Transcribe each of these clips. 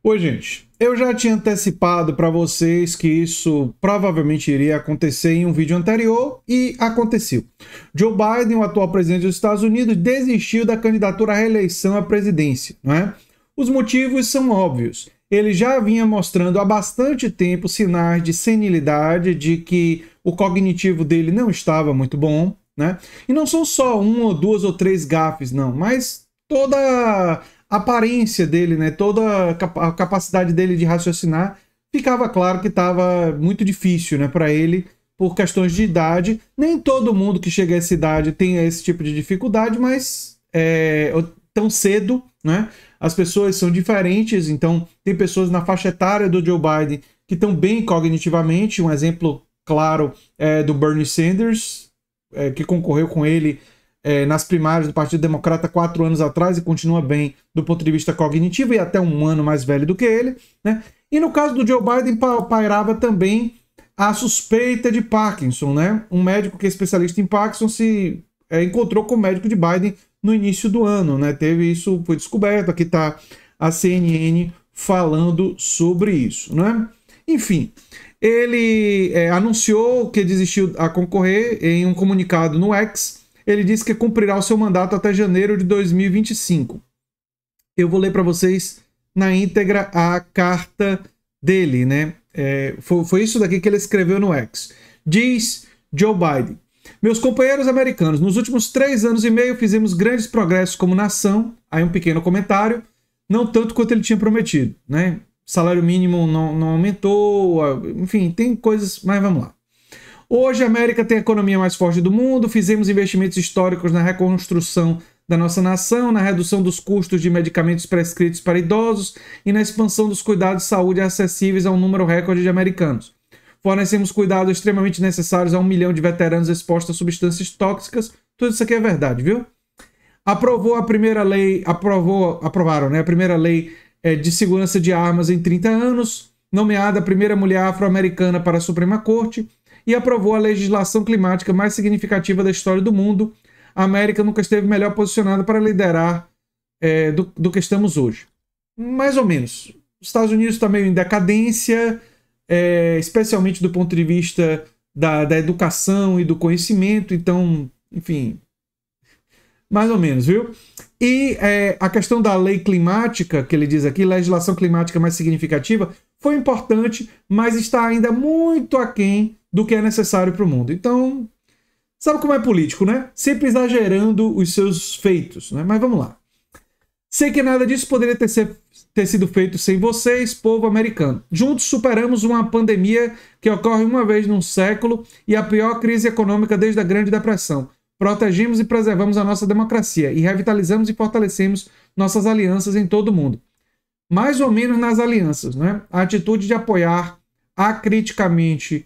Oi, gente. Eu já tinha antecipado para vocês que isso provavelmente iria acontecer em um vídeo anterior e aconteceu. Joe Biden, o atual presidente dos Estados Unidos, desistiu da candidatura à reeleição à presidência, não é? Os motivos são óbvios. Ele já vinha mostrando há bastante tempo sinais de senilidade, de que o cognitivo dele não estava muito bom, né? E não são só uma ou duas ou três gafes, não, mas toda a aparência dele, né? Toda a capacidade dele de raciocinar, ficava claro que estava muito difícil, né, para ele, por questões de idade. Nem todo mundo que chega a essa idade tem esse tipo de dificuldade, mas tão cedo, né? As pessoas são diferentes, então tem pessoas na faixa etária do Joe Biden que estão bem cognitivamente. Um exemplo claro é do Bernie Sanders, que concorreu com ele nas primárias do Partido Democrata 4 anos atrás e continua bem do ponto de vista cognitivo e até um ano mais velho do que ele, né? E no caso do Joe Biden pairava também a suspeita de Parkinson, né? Um médico que é especialista em Parkinson se encontrou com o médico de Biden no início do ano, né? Teve isso, foi descoberto, aqui está a CNN falando sobre isso, né? Enfim, ele anunciou que desistiu a concorrer em um comunicado no X. Ele disse que cumprirá o seu mandato até janeiro de 2025. Eu vou ler para vocês na íntegra a carta dele, né? Foi isso daqui que ele escreveu no X. Diz Joe Biden: meus companheiros americanos, nos últimos 3 anos e meio fizemos grandes progressos como nação. Aí um pequeno comentário, não tanto quanto ele tinha prometido, né? Salário mínimo não aumentou, enfim, tem coisas, mas vamos lá. Hoje a América tem a economia mais forte do mundo, fizemos investimentos históricos na reconstrução da nossa nação, na redução dos custos de medicamentos prescritos para idosos e na expansão dos cuidados de saúde acessíveis a um número recorde de americanos. Fornecemos cuidados extremamente necessários a 1 milhão de veteranos expostos a substâncias tóxicas. Tudo isso aqui é verdade, viu? Aprovaram a primeira lei de segurança de armas em 30 anos, nomeada a primeira mulher afro-americana para a Suprema Corte, e aprovou a legislação climática mais significativa da história do mundo. A América nunca esteve melhor posicionada para liderar do que estamos hoje. Mais ou menos. Os Estados Unidos estão meio em decadência, especialmente do ponto de vista da educação e do conhecimento. Então, enfim, mais ou menos, viu? E a questão da lei climática, que ele diz aqui, legislação climática mais significativa, foi importante, mas está ainda muito aquém do que é necessário para o mundo. Então, sabe como é político, né? Sempre exagerando os seus feitos, né? Mas vamos lá. Sei que nada disso poderia ter sido feito sem vocês, povo americano. Juntos superamos uma pandemia que ocorre uma vez num século e a pior crise econômica desde a Grande Depressão. Protegemos e preservamos a nossa democracia e revitalizamos e fortalecemos nossas alianças em todo o mundo. Mais ou menos nas alianças, né? A atitude de apoiar acriticamente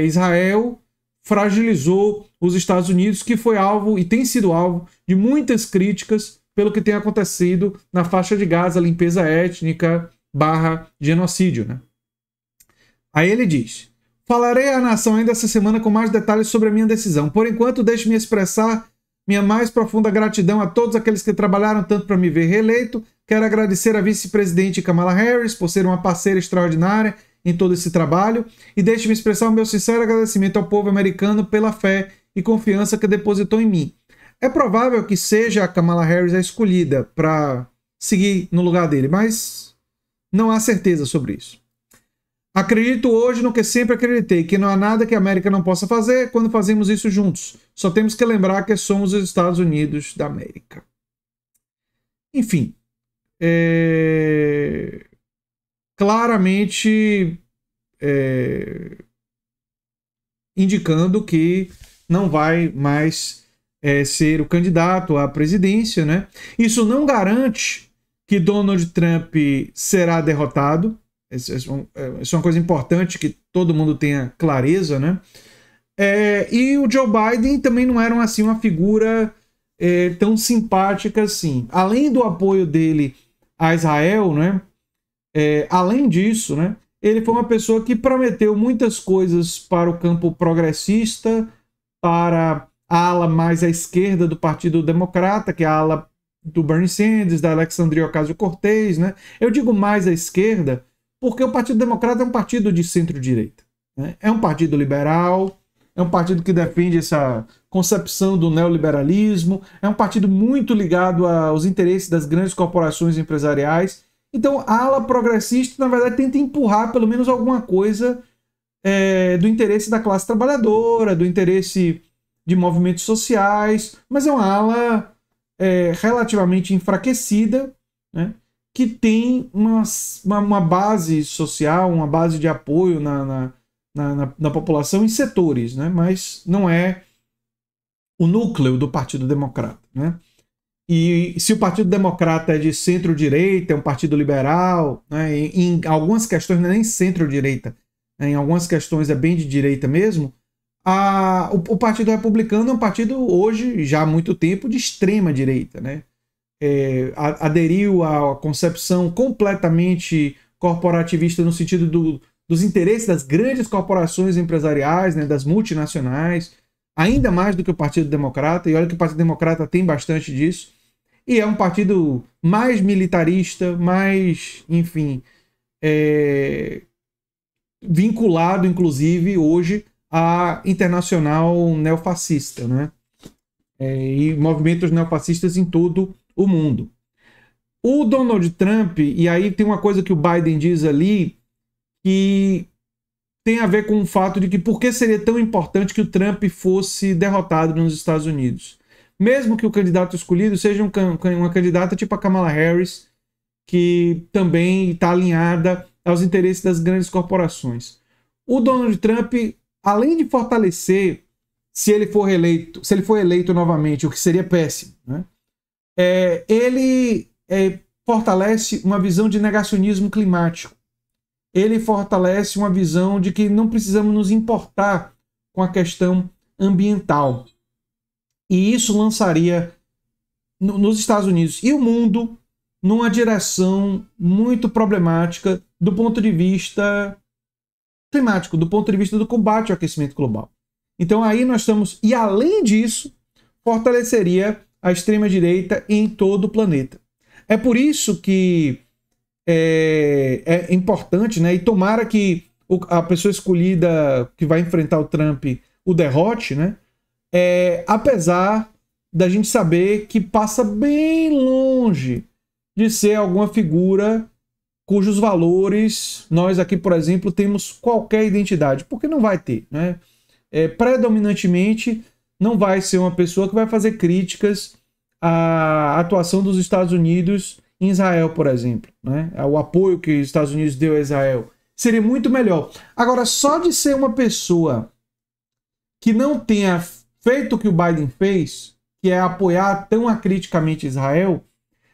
Israel fragilizou os Estados Unidos, que foi alvo e tem sido alvo de muitas críticas pelo que tem acontecido na faixa de Gaza, limpeza étnica / genocídio, né? Aí ele diz: falarei à nação ainda essa semana com mais detalhes sobre a minha decisão. Por enquanto, deixe-me expressar minha mais profunda gratidão a todos aqueles que trabalharam tanto para me ver reeleito. Quero agradecer à vice-presidente Kamala Harris por ser uma parceira extraordinária em todo esse trabalho, e deixe-me expressar o meu sincero agradecimento ao povo americano pela fé e confiança que depositou em mim. É provável que seja a Kamala Harris a escolhida para seguir no lugar dele, mas não há certeza sobre isso. Acredito hoje no que sempre acreditei, que não há nada que a América não possa fazer quando fazemos isso juntos. Só temos que lembrar que somos os Estados Unidos da América. Enfim, claramente indicando que não vai mais ser o candidato à presidência, né? Isso não garante que Donald Trump será derrotado. Isso é uma coisa importante que todo mundo tenha clareza, né? E o Joe Biden também não era assim uma figura tão simpática assim. Além do apoio dele a Israel, né? Além disso, né? Ele foi uma pessoa que prometeu muitas coisas para o campo progressista, para a ala mais à esquerda do Partido Democrata, que é a ala do Bernie Sanders, da Alexandria Ocasio-Cortez, né? Eu digo mais à esquerda porque o Partido Democrata é um partido de centro-direita, né? É um partido liberal, é um partido que defende essa concepção do neoliberalismo, é um partido muito ligado aos interesses das grandes corporações empresariais. Então, a ala progressista, na verdade, tenta empurrar pelo menos alguma coisa do interesse da classe trabalhadora, do interesse de movimentos sociais, mas é uma ala relativamente enfraquecida, né, que tem uma base social, uma base de apoio na população em setores, né, mas não é o núcleo do Partido Democrata, né? E se o Partido Democrata é de centro-direita, é um partido liberal, né, em algumas questões não é nem centro-direita, né, em algumas questões é bem de direita mesmo, o Partido Republicano é um partido hoje, já há muito tempo, de extrema-direita, né? Aderiu à concepção completamente corporativista no sentido dos interesses das grandes corporações empresariais, né, das multinacionais, ainda mais do que o Partido Democrata, e olha que o Partido Democrata tem bastante disso, e é um partido mais militarista, mais, enfim, vinculado, inclusive, hoje à internacional neofascista, né? E movimentos neofascistas em todo o mundo. O Donald Trump, e aí tem uma coisa que o Biden diz ali, que tem a ver com o fato de que por que seria tão importante que o Trump fosse derrotado nos Estados Unidos? Mesmo que o candidato escolhido seja uma candidata tipo a Kamala Harris, que também está alinhada aos interesses das grandes corporações. O Donald Trump, além de fortalecer, se ele for eleito novamente, o que seria péssimo, né? Ele fortalece uma visão de negacionismo climático. Ele fortalece uma visão de que não precisamos nos importar com a questão ambiental. E isso lançaria nos Estados Unidos e o mundo numa direção muito problemática do ponto de vista climático, do ponto de vista do combate ao aquecimento global. Então aí nós estamos, e além disso, fortaleceria a extrema-direita em todo o planeta. É por isso que é importante, né? E tomara que a pessoa escolhida que vai enfrentar o Trump o derrote, né? Apesar da gente saber que passa bem longe de ser alguma figura cujos valores nós aqui, por exemplo, temos qualquer identidade, porque não vai ter, né? Predominantemente não vai ser uma pessoa que vai fazer críticas à atuação dos Estados Unidos em Israel, por exemplo, né? O apoio que os Estados Unidos deu a Israel seria muito melhor. Agora, só de ser uma pessoa que não tenha feito o que o Biden fez, que é apoiar tão acriticamente Israel,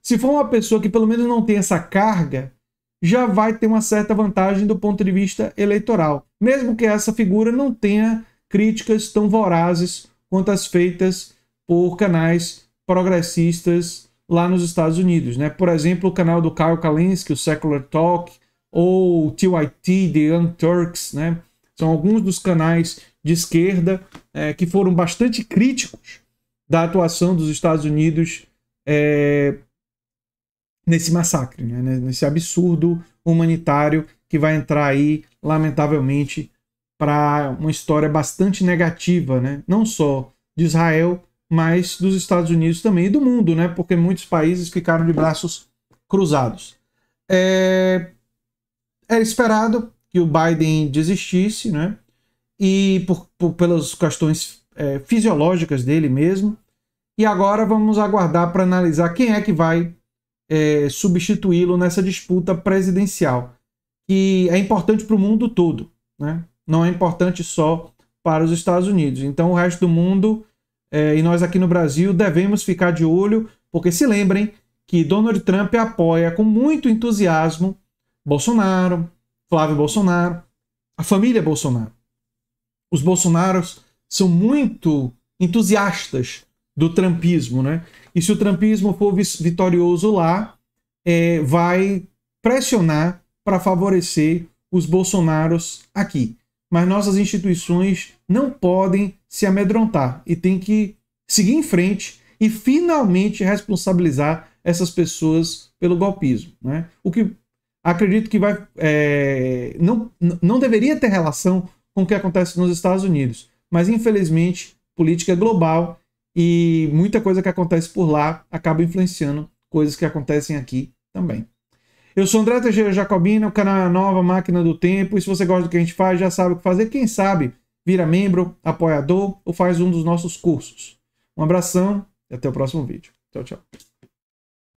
se for uma pessoa que pelo menos não tem essa carga, já vai ter uma certa vantagem do ponto de vista eleitoral, mesmo que essa figura não tenha críticas tão vorazes quanto as feitas por canais progressistas lá nos Estados Unidos, né? Por exemplo, o canal do Kyle Kalinske, o Secular Talk, ou o TYT, The Young Turks, né? São alguns dos canais de esquerda que foram bastante críticos da atuação dos Estados Unidos nesse massacre, né? Nesse absurdo humanitário que vai entrar aí, lamentavelmente, para uma história bastante negativa, né? Não só de Israel, mas dos Estados Unidos também e do mundo, né? Porque muitos países ficaram de braços cruzados. Era esperado que o Biden desistisse, né? E pelas questões fisiológicas dele mesmo. E agora vamos aguardar para analisar quem é que vai substituí-lo nessa disputa presidencial, que é importante para o mundo todo, né? Não é importante só para os Estados Unidos. Então o resto do mundo e nós aqui no Brasil devemos ficar de olho, porque se lembrem que Donald Trump apoia com muito entusiasmo Bolsonaro, Flávio Bolsonaro, a família Bolsonaro. Os Bolsonaros são muito entusiastas do trumpismo, né? E se o trumpismo for vitorioso lá, vai pressionar para favorecer os Bolsonaros aqui. Mas nossas instituições não podem se amedrontar e tem que seguir em frente e finalmente responsabilizar essas pessoas pelo golpismo, né? O que acredito que não deveria ter relação com o que acontece nos Estados Unidos, mas infelizmente política global e muita coisa que acontece por lá acaba influenciando coisas que acontecem aqui também. Eu sou André Teixeira Jacobina, o canal é a Nova Máquina do Tempo, e se você gosta do que a gente faz, já sabe o que fazer. Quem sabe vira membro, apoiador ou faz um dos nossos cursos. Um abração e até o próximo vídeo. Tchau, tchau.